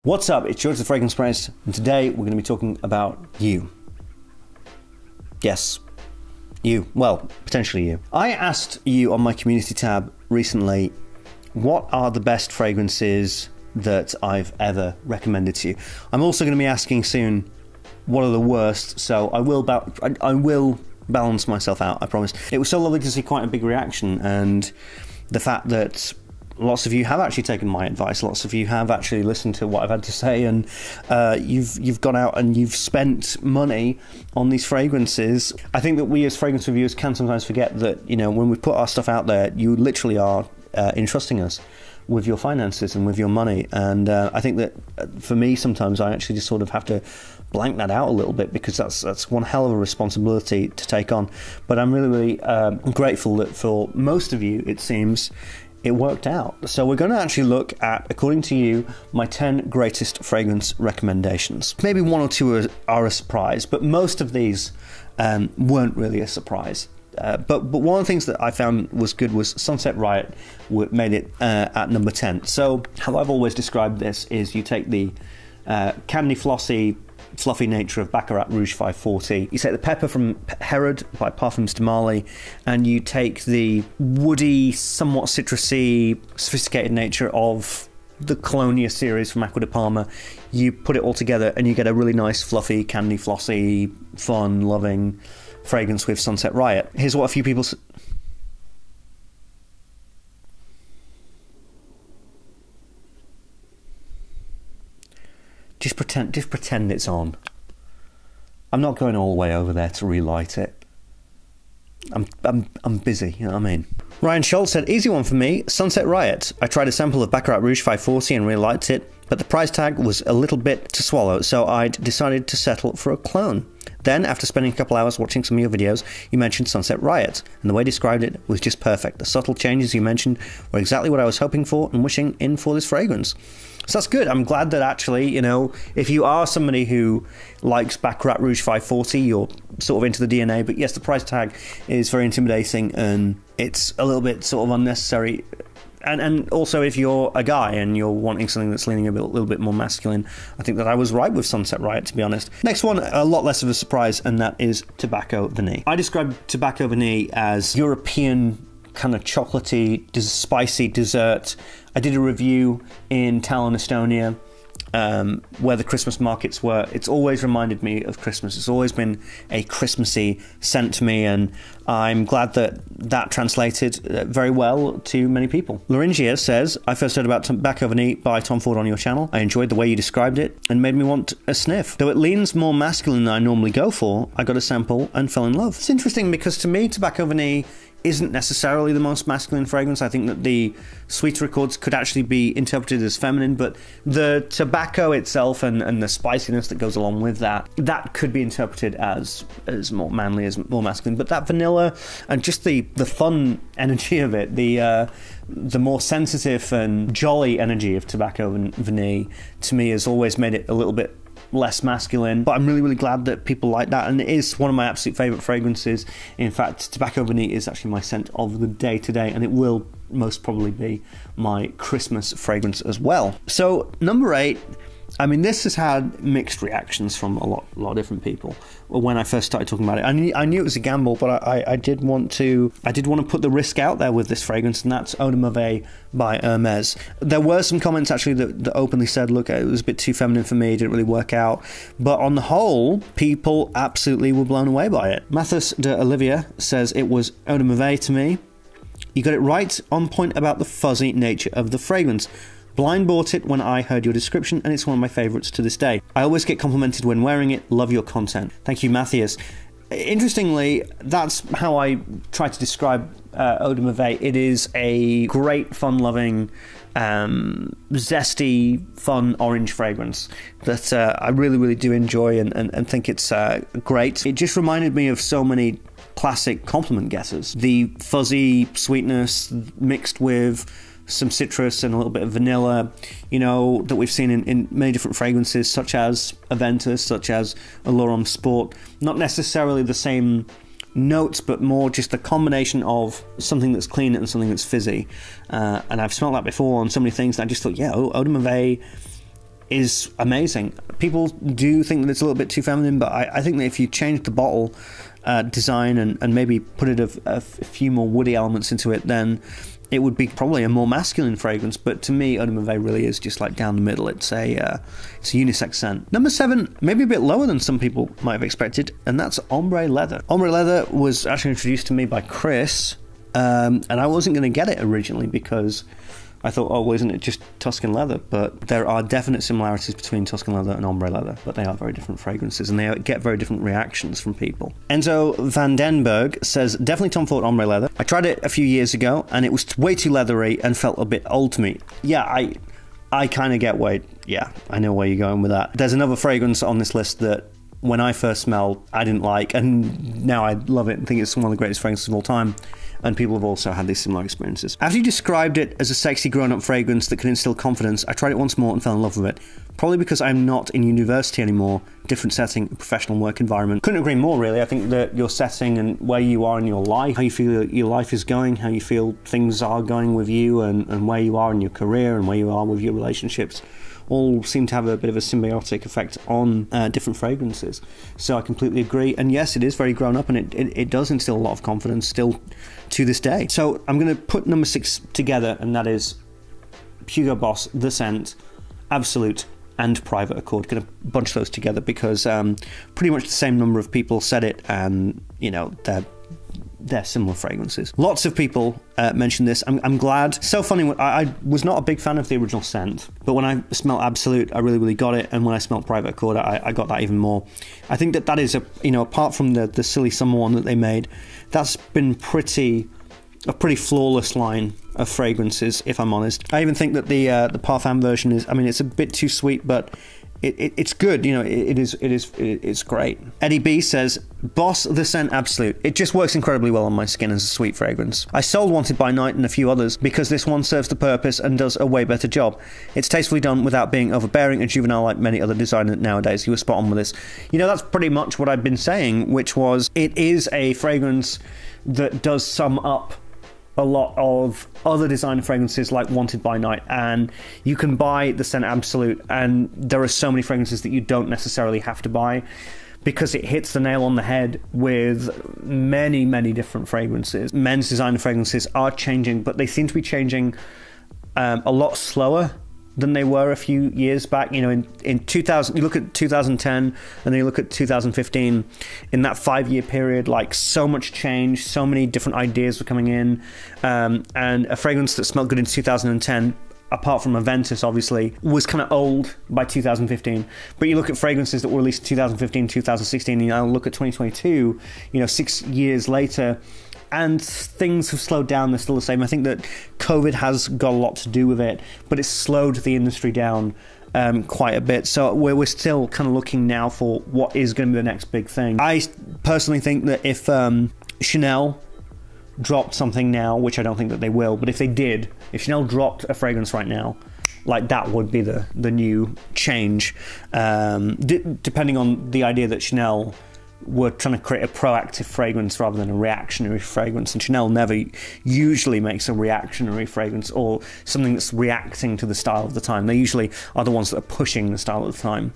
What's up? It's George the Fragrance Price, and today we're going to be talking about you. Yes, you. Well, potentially you. I asked you on my community tab recently, what are the best fragrances that I've ever recommended to you? I'm also going to be asking soon, what are the worst? So I will balance myself out, I promise. It was so lovely to see quite a big reaction, and the fact that lots of you have actually taken my advice. Lots of you have actually listened to what I've had to say, and you've gone out and you've spent money on these fragrances. I think that we as fragrance reviewers can sometimes forget that, you know, when we put our stuff out there, you literally are entrusting us with your finances and with your money. And I think that for me, sometimes I actually just sort of have to blank that out a little bit, because that's one hell of a responsibility to take on. But I'm really grateful that for most of you, it seems, it worked out. So we're going to actually look at, according to you, my 10 greatest fragrance recommendations. Maybe one or two are a surprise, but most of these weren't really a surprise. But one of the things that I found was good was Sunset Riot made it at number 10. So how I've always described this is you take the candy flossy, fluffy nature of Baccarat Rouge 540. You take the pepper from Herod by Parfums de Marly, and you take the woody, somewhat citrusy, sophisticated nature of the Colonia series from Acqua di Parma. You put it all together and you get a really nice, fluffy, candy flossy, fun, loving fragrance with Sunset Riot. Here's what a few people Just pretend it's on. I'm not going all the way over there to relight it. I'm busy, you know what I mean? Ryan Schultz said, easy one for me, Sunset Riot. I tried a sample of Baccarat Rouge 540 and really liked it, but the price tag was a little bit to swallow, so I'd decided to settle for a clone. Then, after spending a couple hours watching some of your videos, you mentioned Sunset Riot, and the way you described it was just perfect. The subtle changes you mentioned were exactly what I was hoping for and wishing in for this fragrance. So that's good. I'm glad that actually, you know, if you are somebody who likes Baccarat Rouge 540, you're sort of into the DNA, but yes, the price tag is very intimidating and it's a little bit sort of unnecessary. And also, if you're a guy and you're wanting something that's leaning a little bit more masculine, I think that I was right with Sunset Riot, to be honest. Next one, a lot less of a surprise, and that is Tobacco Vanille. I describe Tobacco Vanille as European kind of chocolatey, spicy dessert. I did a review in Tallinn, Estonia, where the Christmas markets were. It's always reminded me of Christmas. It's always been a Christmassy scent to me, and I'm glad that that translated very well to many people. Lauringia says, I first heard about Tobacco Vanille by Tom Ford on your channel. I enjoyed the way you described it and made me want a sniff. Though it leans more masculine than I normally go for, I got a sample and fell in love. It's interesting because to me, Tobacco Vanille isn't necessarily the most masculine fragrance. I think that the sweeter accords could actually be interpreted as feminine, but the tobacco itself and the spiciness that goes along with that could be interpreted as more manly, as more masculine. But that vanilla and just the fun energy of it, the more sensitive and jolly energy of Tobacco Vanille, to me has always made it a little bit less masculine, but I'm really glad that people like that, and it is one of my absolute favourite fragrances. In fact, Tobacco Vanille is actually my scent of the day today, and it will most probably be my Christmas fragrance as well. So number 8, I mean, this has had mixed reactions from a lot of different people when I first started talking about it. I knew it was a gamble, but I did want to put the risk out there with this fragrance, and that's Eau de Merveille by Hermes. There were some comments actually that openly said, look, it was a bit too feminine for me, it didn't really work out. But on the whole, people absolutely were blown away by it. Mathis de Olivia says it was Eau de Merveille to me. You got it right on point about the fuzzy nature of the fragrance. Blind bought it when I heard your description, and it's one of my favourites to this day. I always get complimented when wearing it. Love your content. Thank you, Matthias. Interestingly, that's how I try to describe Eau de Merveille. It is a great, fun-loving, zesty, fun orange fragrance that I really do enjoy and think it's great. It just reminded me of so many classic compliment guessers. The fuzzy sweetness mixed with some citrus and a little bit of vanilla, you know, that we've seen in many different fragrances, such as Aventus, such as L'Homme Sport. Not necessarily the same notes, but more just the combination of something that's clean and something that's fizzy. And I've smelled that before on so many things, and I just thought, yeah, Eau de Merveille is amazing. People do think that it's a little bit too feminine, but I think that if you change the bottle design and maybe put a few more woody elements into it, then it would be probably a more masculine fragrance. But to me, Eau de Merveille really is just like down the middle. It's a unisex scent. Number 7, maybe a bit lower than some people might have expected, and that's Ombre Leather. Ombre Leather was actually introduced to me by Chris, and I wasn't going to get it originally because I thought, oh, well, isn't it just Tuscan leather? But there are definite similarities between Tuscan leather and ombre leather, but they are very different fragrances, and they get very different reactions from people. Enzo van den Berg says, definitely Tom Ford ombre leather. I tried it a few years ago, and it was way too leathery and felt a bit old to me. Yeah, I kind of get where, yeah, I know where you're going with that. There's another fragrance on this list that when I first smelled, I didn't like, and now I love it and think it's one of the greatest fragrances of all time. And people have also had these similar experiences. After you described it as a sexy grown-up fragrance that can instill confidence, I tried it once more and fell in love with it. Probably because I'm not in university anymore, different setting, professional work environment. Couldn't agree more, really. I think that your setting and where you are in your life, how you feel your life is going, how you feel things are going with you, and where you are in your career and where you are with your relationships, all seem to have a bit of a symbiotic effect on different fragrances. So I completely agree. And yes, it is very grown up, and it does instill a lot of confidence still to this day. So I'm going to put number 6 together, and that is Hugo Boss, The Scent, Absolute, and Private Accord. Going to bunch those together because pretty much the same number of people said it, and you know, they're similar fragrances. Lots of people mentioned this. I'm glad. So funny, I was not a big fan of the original scent, but when I smelled Absolute, I really got it, and when I smelled Private Accord, I got that even more. I think that is apart from the silly summer one that they made, that's been a pretty flawless line of fragrances, if I'm honest. I even think that the Parfum version is, I mean, it's a bit too sweet, but it's good, you know. It's great. Eddie B says, Boss The Scent Absolute. It just works incredibly well on my skin as a sweet fragrance. I sold Wanted by Night and a few others because this one serves the purpose and does a way better job. It's tastefully done without being overbearing and juvenile like many other designers nowadays. You were spot on with this. You know, that's pretty much what I've been saying, which was it is a fragrance that does sum up a lot of other designer fragrances like Wanted by Night, and you can buy the Scent Absolute, and there are so many fragrances that you don't necessarily have to buy because it hits the nail on the head with many different fragrances. Men's designer fragrances are changing, but they seem to be changing a lot slower than they were a few years back. You know, in 2000, you look at 2010 and then you look at 2015, in that 5-year period, like, so much change, so many different ideas were coming in, and a fragrance that smelled good in 2010, apart from Aventus, obviously, was kind of old by 2015. But you look at fragrances that were released in 2015, 2016, you know, look at 2022, you know, 6 years later, and things have slowed down. They're still the same. I think that COVID has got a lot to do with it, but it's slowed the industry down quite a bit. So we're still kind of looking now for what is going to be the next big thing. I personally think that if Chanel dropped something now, which I don't think that they will, but if they did, if Chanel dropped a fragrance right now, like, that would be the new change, depending on the idea that Chanel were trying to create a proactive fragrance rather than a reactionary fragrance, and Chanel never usually makes a reactionary fragrance or something that's reacting to the style of the time. They usually are the ones that are pushing the style of the time.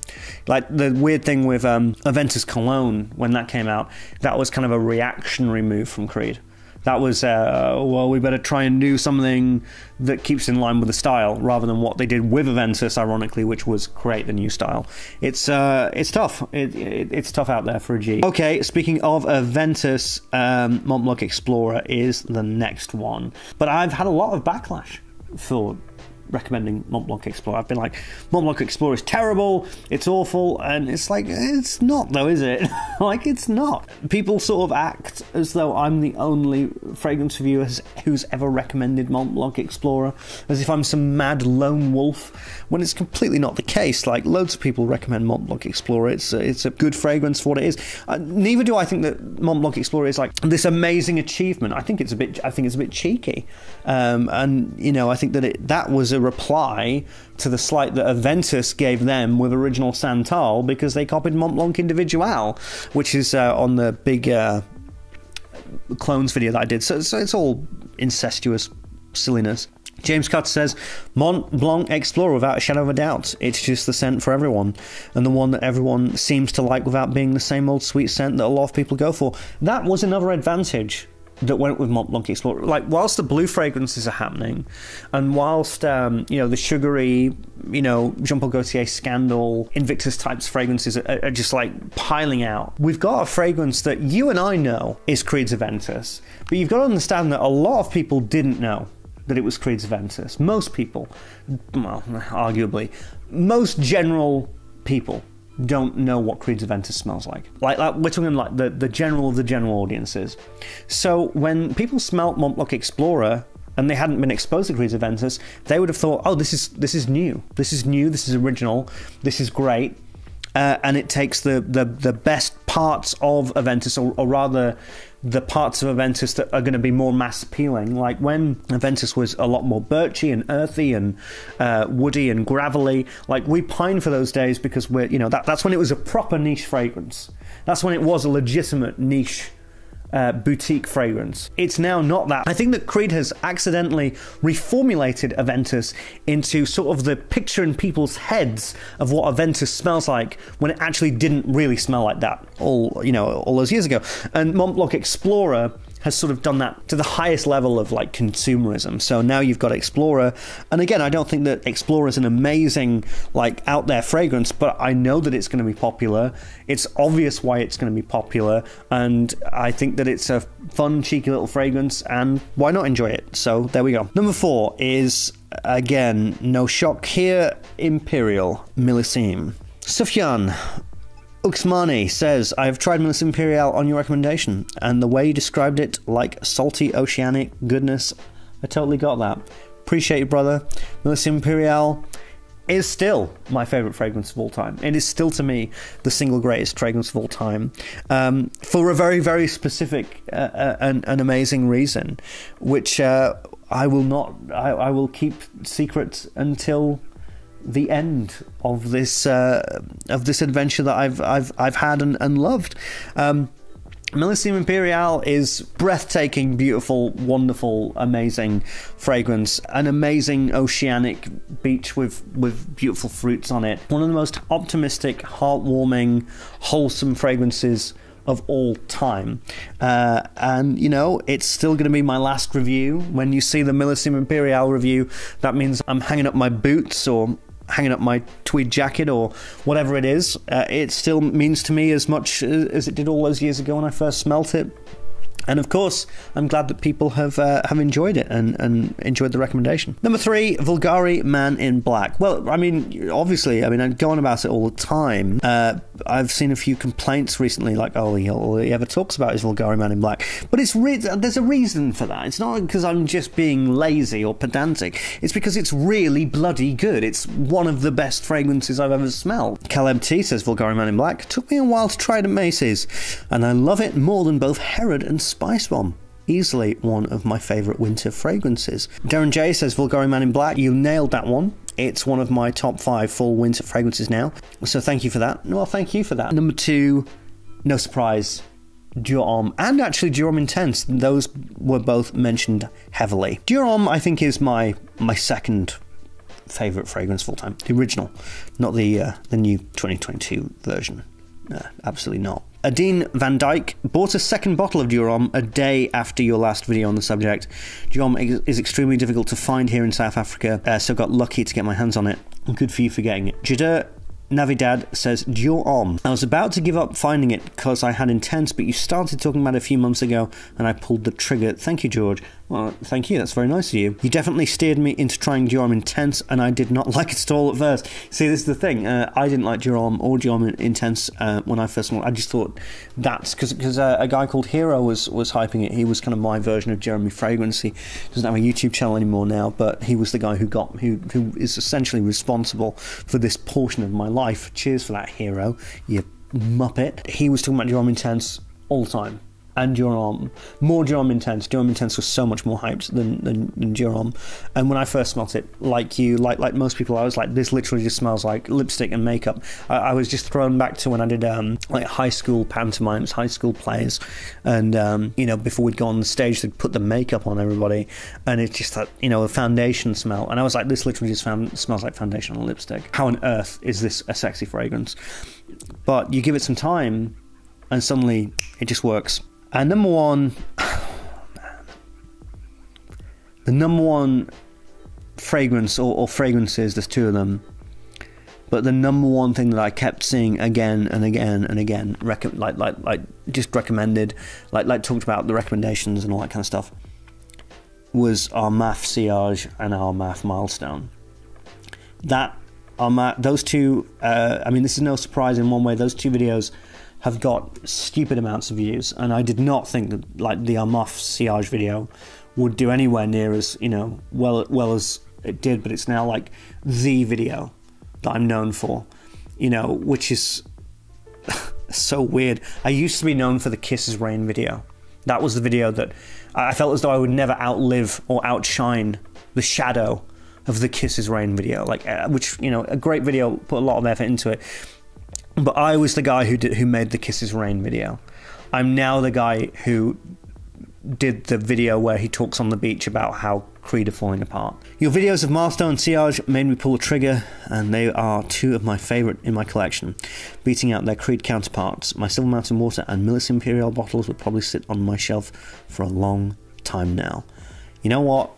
Like the weird thing with Aventus Cologne, when that came out, that was kind of a reactionary move from Creed. That was, well, we better try and do something that keeps in line with the style, rather than what they did with Aventus, ironically, which was create the new style. It's tough. It's tough out there for a G. Okay, speaking of Aventus, Mont Blanc Explorer is the next one. But I've had a lot of backlash for recommending Mont Blanc Explorer. I've been like, Mont Blanc Explorer is terrible, it's awful, and it's like, it's not though, is it? Like, it's not. People sort of act as though I'm the only fragrance reviewer who's ever recommended Mont Blanc Explorer, as if I'm some mad lone wolf, when it's completely not the case. Like, loads of people recommend Mont Blanc Explorer. It's a good fragrance for what it is. Neither do I think that Mont Blanc Explorer is like this amazing achievement. I think it's a bit cheeky, and you know, I think that that was a reply to the slight that Aventus gave them with original Santal, because they copied Mont Blanc Individual, which is on the big clones video that I did. So it's all incestuous silliness. James Cutter says, Mont Blanc Explorer without a shadow of a doubt. It's just the scent for everyone, and the one that everyone seems to like without being the same old sweet scent that a lot of people go for. That was another advantage that went with Mont Blanc Explorer. Like, whilst the blue fragrances are happening, and whilst, you know, the sugary, you know, Jean-Paul Gaultier Scandal, Invictus types fragrances are just like piling out, we've got a fragrance that you and I know is Creed's Aventus, but you've got to understand that a lot of people didn't know that it was Creed's Aventus. Most people, well, arguably, most general people don't know what Creed's Aventus smells like. Like we're talking like the general of the general audiences. So when people smelt Mont Blanc Explorer and they hadn't been exposed to Creed's Aventus, they would have thought, oh, this is new. This is new, this is original, this is great. And it takes the best parts of Aventus, or rather the parts of Aventus that are going to be more mass appealing. Like when Aventus was a lot more birchy and earthy and woody and gravelly, like we pine for those days because we're, you know, that's when it was a proper niche fragrance. That's when it was a legitimate niche boutique fragrance. It's now not that. I think that Creed has accidentally reformulated Aventus into sort of the picture in people's heads of what Aventus smells like, when it actually didn't really smell like that all those years ago. And Mont Blanc Explorer has sort of done that to the highest level of like consumerism. So now you've got Explorer, and again, I don't think that Explorer is an amazing like out there fragrance, but I know that it's going to be popular. It's obvious why it's going to be popular, and I think that it's a fun, cheeky little fragrance, and why not enjoy it? So there we go. Number 4 is, again, no shock here, Imperial Millisime. Sufyan Uxmani says, I've tried Millisime Imperial on your recommendation, and the way you described it, like salty oceanic goodness, I totally got that. Appreciate you, brother. Millisime Imperial is still my favourite fragrance of all time. It is still, to me, the single greatest fragrance of all time, for a very, very specific and amazing reason, which I will keep secret until the end of this adventure that I've had and loved. Millisime Imperial is breathtaking, beautiful, wonderful, amazing fragrance. An amazing oceanic beach with beautiful fruits on it. One of the most optimistic, heartwarming, wholesome fragrances of all time. And, you know, it's still going to be my last review. When you see the Millisime Imperial review, that means I'm hanging up my boots or hanging up my tweed jacket or whatever it is. It still means to me as much as it did all those years ago when I first smelt it. And of course, I'm glad that people have enjoyed it and enjoyed the recommendation. Number 3, Vulgari Man in Black. Well, I mean, obviously, I go on about it all the time. I've seen a few complaints recently, like, oh, all he ever talks about is Vulgari Man in Black. But there's a reason for that. It's not because I'm just being lazy or pedantic. It's because it's really bloody good. It's one of the best fragrances I've ever smelled. Caleb T says, Vulgari Man in Black took me a while to try it at Macy's, and I love it more than both Herod and Spice Bomb. Easily one of my favourite winter fragrances. Darren J says, Vulgari Man in Black, you nailed that one. It's one of my top 5 full winter fragrances now. So thank you for that. Well, thank you for that. Number 2, no surprise, Dior Homme, and actually Dior Homme Intense. Those were both mentioned heavily. Dior Homme, I think, is my second favourite fragrance of all time. The original, not the new 2022 version. Absolutely not. Adine Van Dyke bought a second bottle of Dior Homme a day after your last video on the subject. Dior Homme is extremely difficult to find here in South Africa, so got lucky to get my hands on it. Good for you for getting it. Jader Navidad says, Dior Homme. I was about to give up finding it because I had Intense, but you started talking about it a few months ago and I pulled the trigger. Thank you, George. Well, thank you. That's very nice of you. You definitely steered me into trying Dior Homme Intense, and I did not like it at all at first. See, this is the thing. I didn't like Dior Homme or Dior Homme Intense when I first smelled it. I just thought that's because a guy called Hero was hyping it. He was kind of my version of Jeremy Fragrance. He doesn't have a YouTube channel anymore now, but he was the guy who is essentially responsible for this portion of my life. Cheers for that, Hero, you muppet. He was talking about Dior Homme Intense all the time. and Durhomme. More Durhomme Intense. Durhomme Intense was so much more hyped than Durhomme. And when I first smelt it, like you, like most people, I was like, this literally just smells like lipstick and makeup. I was just thrown back to when I did like high school pantomimes, high school plays, and you know, before we'd go on the stage, they'd put the makeup on everybody, and it's just that, you know, a foundation smell. And I was like, this literally just smells like foundation on lipstick. How on earth is this a sexy fragrance? But you give it some time, and suddenly it just works. And number one, the number one fragrance, or fragrances, there's two of them, but the number one thing that I kept seeing again and again and again, just recommended, like talked about the recommendations and all that kind of stuff, was ARMAF Sillage and ARMAF Milestone. Those two, I mean, this is no surprise in one way, those two videos have got stupid amounts of views, and I did not think that like the ARMAF Sillage video would do anywhere near as, you know, well as it did, but it's now like the video that I'm known for, you know, which is so weird. I used to be known for the Kisses Rain video. That was the video that I felt as though I would never outlive or outshine the shadow of the Kisses Rain video, like which, you know, a great video, put a lot of effort into it. But I was the guy who made the Kisses Rain video. I'm now the guy who did the video where he talks on the beach about how Creed are falling apart. Your videos of Milestone and Sillage made me pull the trigger, and they are two of my favourite in my collection, beating out their Creed counterparts. My Silver Mountain Water and Millis Imperial bottles would probably sit on my shelf for a long time now. You know what?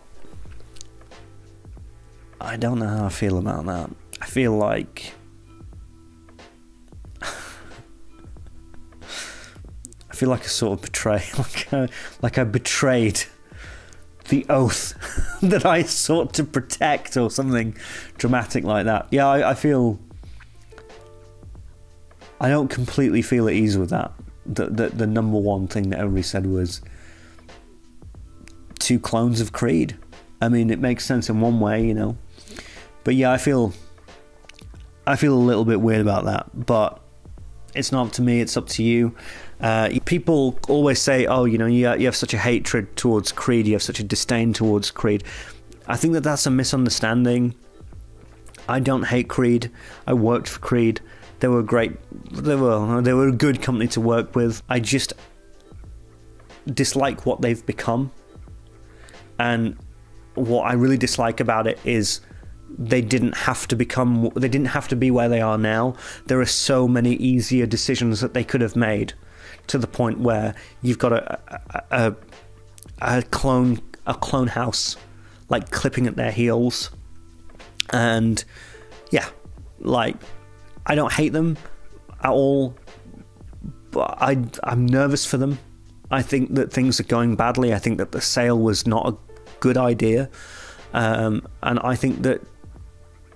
I don't know how I feel about that. I feel like a sort of betray, like I betrayed the oath that I sought to protect, or something dramatic like that. Yeah, I feel, I don't completely feel at ease with that. The number one thing that everybody said was two clones of Creed. I mean, it makes sense in one way, you know, but yeah, I feel a little bit weird about that, but it's not up to me, it's up to you. People always say, oh, you know, you have such a hatred towards Creed, you have such a disdain towards Creed. I think that that's a misunderstanding. I don't hate Creed. I worked for Creed. They were great. They were a good company to work with. I just dislike what they've become. And what I really dislike about it is they didn't have to be where they are now. There are so many easier decisions that they could have made, to the point where you've got a clone house like clipping at their heels. And yeah, like, I don't hate them at all, but I'm nervous for them. I think that things are going badly. I think that the sale was not a good idea, and I think that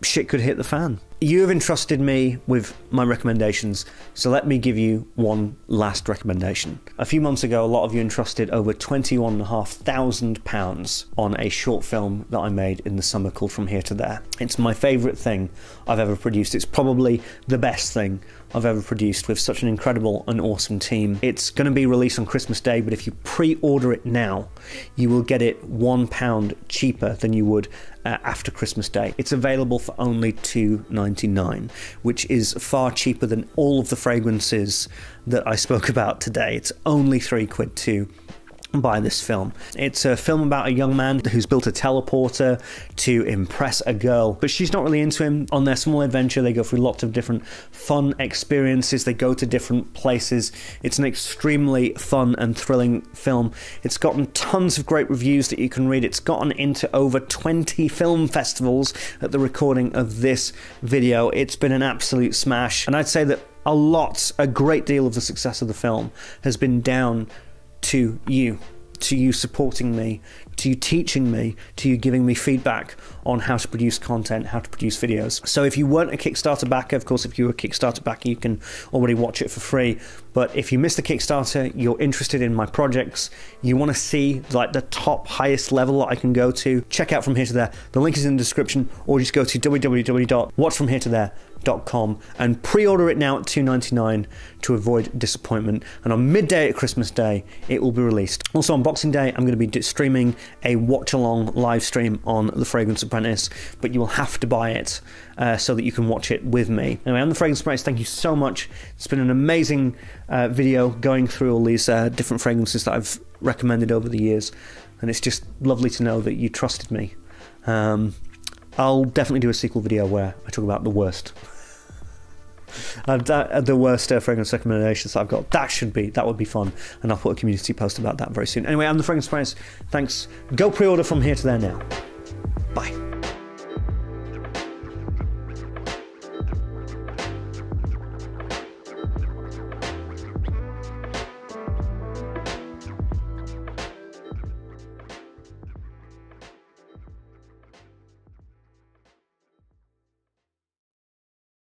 shit could hit the fan. You have entrusted me with my recommendations, so let me give you one last recommendation. A few months ago, a lot of you entrusted over £21,500 on a short film that I made in the summer called From Here to There. It's my favourite thing I've ever produced. It's probably the best thing I've ever produced, with such an incredible and awesome team. It's going to be released on Christmas Day, but if you pre-order it now, you will get it £1 cheaper than you would after Christmas Day. It's available for only $2.99, which is far cheaper than all of the fragrances that I spoke about today. It's only £3 to buy this film. It's a film about a young man who's built a teleporter to impress a girl, but she's not really into him. On their small adventure, they go through lots of different fun experiences. They go to different places. It's an extremely fun and thrilling film. It's gotten tons of great reviews that you can read. It's gotten into over 20 film festivals at the recording of this video. It's been an absolute smash, and I'd say that a great deal of the success of the film has been down to you supporting me, to you teaching me, to you giving me feedback on how to produce content, how to produce videos. So if you weren't a Kickstarter backer, of course, if you were a Kickstarter backer, you can already watch it for free. But if you missed the Kickstarter, you're interested in my projects, you want to see like the top, highest level that I can go to, check out From Here to There. The link is in the description, or just go to www.watchfromheretothere.com HUGO.com and pre-order it now at $2.99 to avoid disappointment. And on midday at Christmas Day, it will be released. Also on Boxing Day, I'm going to be streaming a watch-along live stream on The Fragrance Apprentice, but you will have to buy it so that you can watch it with me. Anyway, I'm The Fragrance Apprentice. Thank you so much. It's been an amazing video going through all these different fragrances that I've recommended over the years, and it's just lovely to know that you trusted me. I'll definitely do a sequel video where I talk about the worst. The worst fragrance recommendations that I've got. That would be fun, and I'll put a community post about that very soon. Anyway, I'm The Fragrance Apprentice. Thanks. Go pre-order from here to there now. Bye.